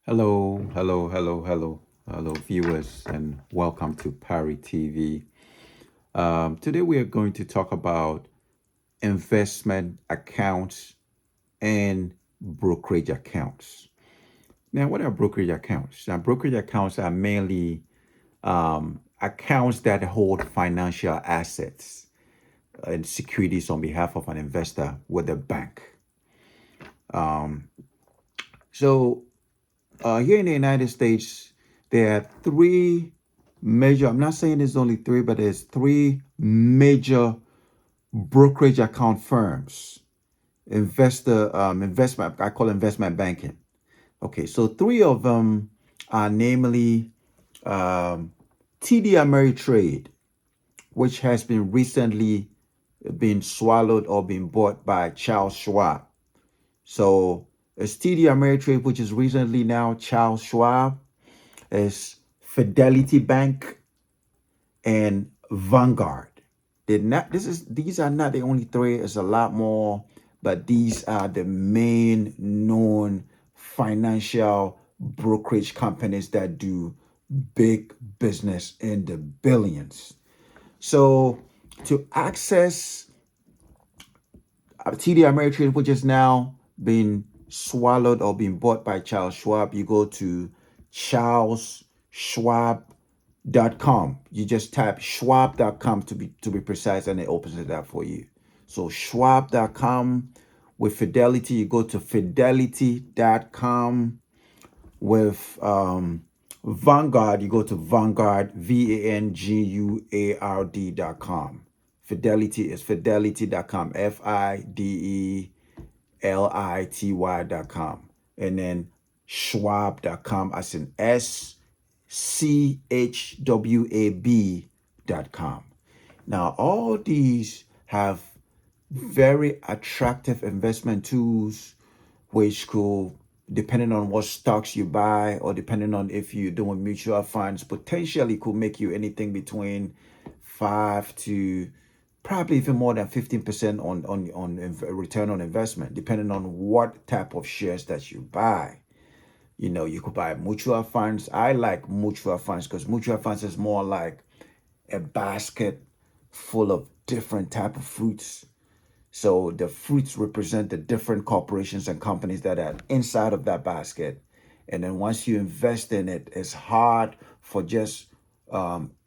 Hello, viewers, and welcome to Parry TV. Today, we are going to talk about investment accounts and brokerage accounts. Now, what are brokerage accounts? Now, brokerage accounts are mainly accounts that hold financial assets and securities on behalf of an investor with a bank. So, here in the United States, there are three major, I'm not saying there's only three, but there's three major brokerage account firms, investment, I call investment banking. Okay, so three of them are namely um, TD Ameritrade, which has been recently been swallowed or been bought by Charles Schwab. So it's TD Ameritrade, which is recently now Charles Schwab, is Fidelity Bank, and Vanguard. These are not the only three, it's a lot more, but these are the main known financial brokerage companies that do big business in the billions. So to access TD Ameritrade, which is now been swallowed or been bought by Charles Schwab, you go to charlesschwab.com. You just type schwab.com to be precise, and it opens it up for you. So schwab.com. With Fidelity, you go to fidelity.com. With Vanguard, you go to Vanguard, vanguard.com. Fidelity is fidelity.com, fidelity.com. And then schwab.com, as in schwab.com. Now, all these have very attractive investment tools, which could, depending on what stocks you buy or depending on if you're doing mutual funds, potentially could make you anything between 5 to probably even more than 15% on return on investment, depending on what type of shares that you buy. You could buy mutual funds. I like mutual funds because mutual funds is more like a basket full of different type of fruits. So the fruits represent the different corporations and companies that are inside of that basket. And then once you invest in it, it's hard for just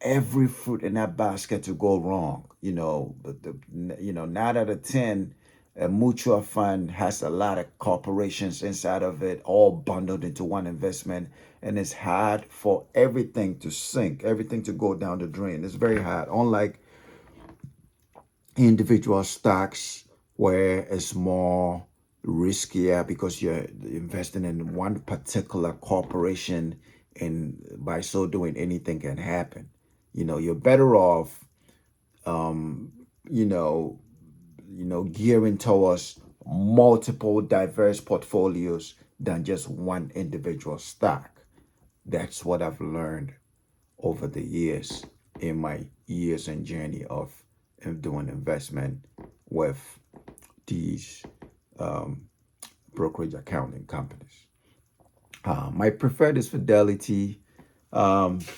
every fruit in that basket to go wrong. But 9 out of 10, a mutual fund has a lot of corporations inside of it, all bundled into one investment, and it's hard for everything to sink, everything to go down the drain. It's very hard. Unlike individual stocks, where it's more riskier because you're investing in one particular corporation, and by so doing, anything can happen. You're better off you know gearing towards multiple diverse portfolios than just one individual stock. That's what I've learned over the years, in my years and journey of doing investment with these brokerage accounting companies. My preferred is Fidelity.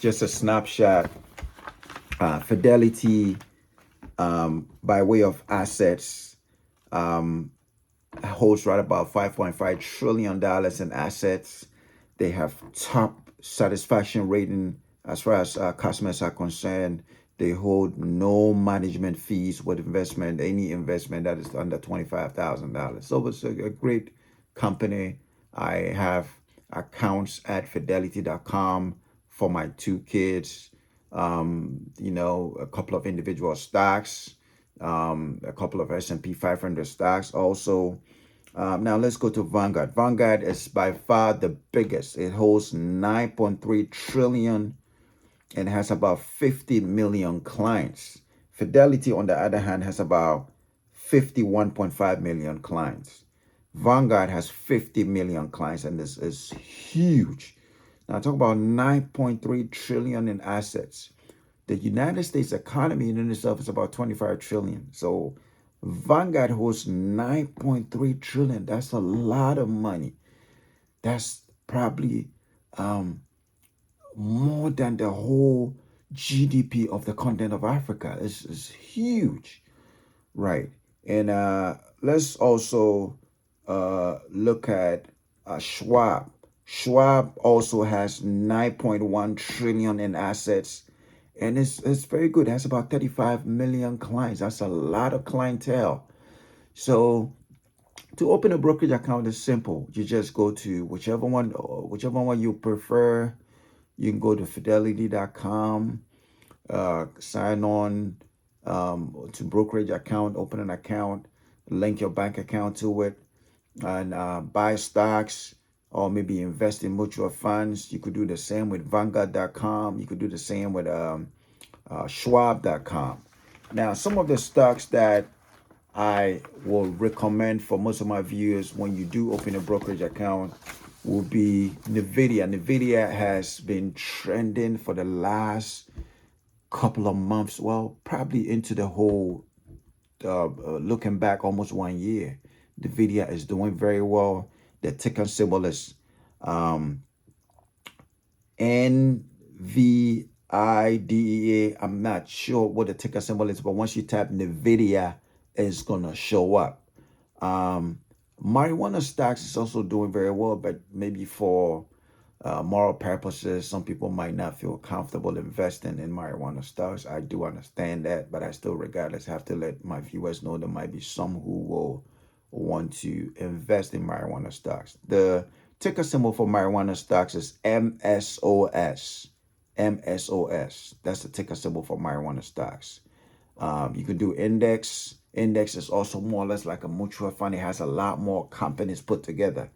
Just a snapshot. Fidelity, by way of assets, holds right about $5.5 trillion in assets. They have top satisfaction rating as far as customers are concerned. They hold no management fees with any investment that is under $25,000. So it's a great company. I have accounts at fidelity.com for my two kids. A couple of individual stocks, a couple of S&P 500 stocks also. Now let's go to Vanguard. Vanguard is by far the biggest. It holds 9.3 trillion and has about 50 million clients. Fidelity, on the other hand, has about 51.5 million clients. Vanguard has 50 million clients, and this is huge. Now talk about 9.3 trillion in assets. The United States economy in itself is about 25 trillion. So Vanguard holds 9.3 trillion. That's a lot of money. That's probably more than the whole GDP of the continent of Africa. It's huge, right? And let's also look at Schwab. Schwab also has 9.1 trillion in assets, and it's very good. It has about 35 million clients. That's a lot of clientele. So to open a brokerage account is simple. You just go to whichever one you prefer. You can go to fidelity.com, sign on to brokerage account, open an account, link your bank account to it, and buy stocks or maybe invest in mutual funds. You could do the same with Vanguard.com. You could do the same with Schwab.com. Now, some of the stocks that I will recommend for most of my viewers when you do open a brokerage account will be NVIDIA. NVIDIA has been trending for the last couple of months, well, probably into the whole, looking back almost 1 year. NVIDIA is doing very well. The ticker symbol is NVIDEA. I'm not sure what the ticker symbol is, but once you tap NVIDIA, it's gonna show up. Marijuana stocks is also doing very well, but maybe for moral purposes, some people might not feel comfortable investing in marijuana stocks. I do understand that, but I still, regardless, have to let my viewers know there might be some who will want to invest in marijuana stocks. The ticker symbol for marijuana stocks is MSOS. MSOS. That's the ticker symbol for marijuana stocks. You can do index. Index is also more or less like a mutual fund. It has a lot more companies put together.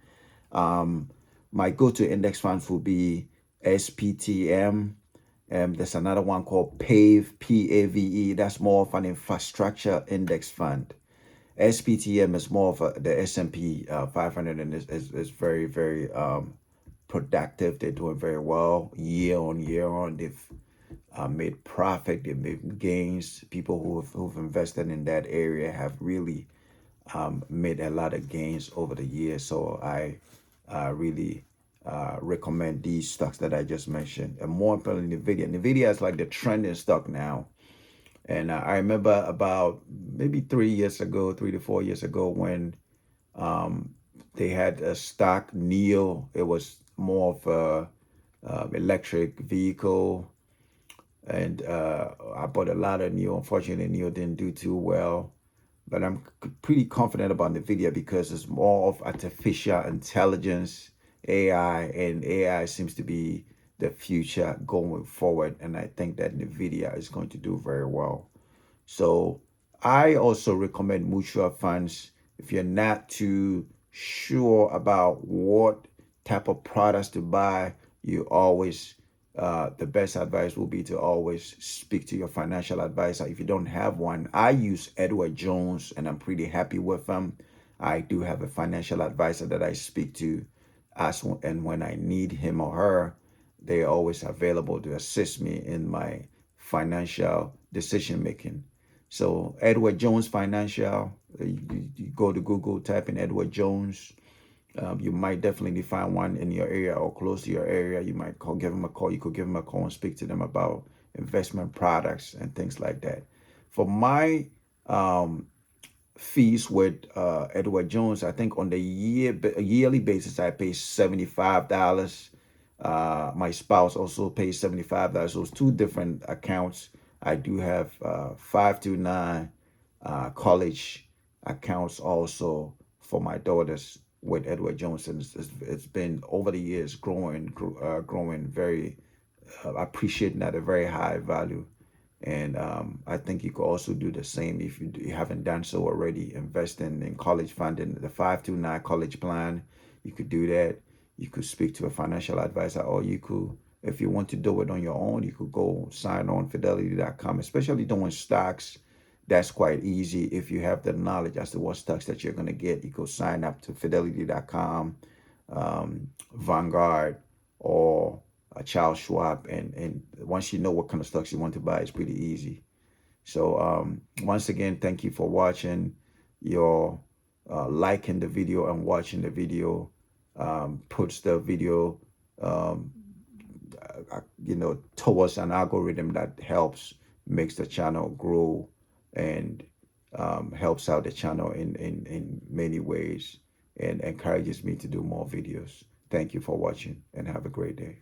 My go-to index funds will be SPTM. There's another one called PAVE, PAVE. That's more of an infrastructure index fund. SPTM is more of the S&P 500, and is very, very productive. They're doing very well year on year on. They've made profit. They've made gains. People who've invested in that area have really made a lot of gains over the years. So I really recommend these stocks that I just mentioned. And more importantly, NVIDIA. NVIDIA is like the trending stock now. And I remember about maybe 3 to 4 years ago, when they had a stock, NEO. It was more of a electric vehicle. And I bought a lot of NEO. Unfortunately, NEO didn't do too well. But I'm pretty confident about NVIDIA because it's more of artificial intelligence, AI, and AI seems to be the future going forward. And I think that NVIDIA is going to do very well. So I also recommend mutual funds. If you're not too sure about what type of products to buy, you always the best advice will be to always speak to your financial advisor. If you don't have one, I use Edward Jones and I'm pretty happy with him. I do have a financial advisor that I speak to and when I need him or her, they're always available to assist me in my financial decision making. So Edward Jones Financial, you go to Google, type in Edward Jones. You might definitely find one in your area or close to your area. You might give them a call. You could give them a call and speak to them about investment products and things like that. For my fees with Edward Jones, I think on the yearly basis, I pay $75. My spouse also pays $75. So it's two different accounts. I do have 529 college accounts also for my daughters with Edward Jones. And it's been over the years growing very, appreciating at a very high value. And I think you could also do the same if you haven't done so already. Investing in college funding, the 529 college plan, you could do that. You could speak to a financial advisor, or you could, if you want to do it on your own, you could go sign on fidelity.com, especially doing stocks. That's quite easy. If you have the knowledge as to what stocks that you're going to get, you could sign up to fidelity.com, Vanguard, or Charles Schwab. And once you know what kind of stocks you want to buy, it's pretty easy. So once again, thank you for watching. Your liking the video and watching the video puts the video towards an algorithm that helps makes the channel grow and helps out the channel in many ways and encourages me to do more videos. Thank you for watching and have a great day.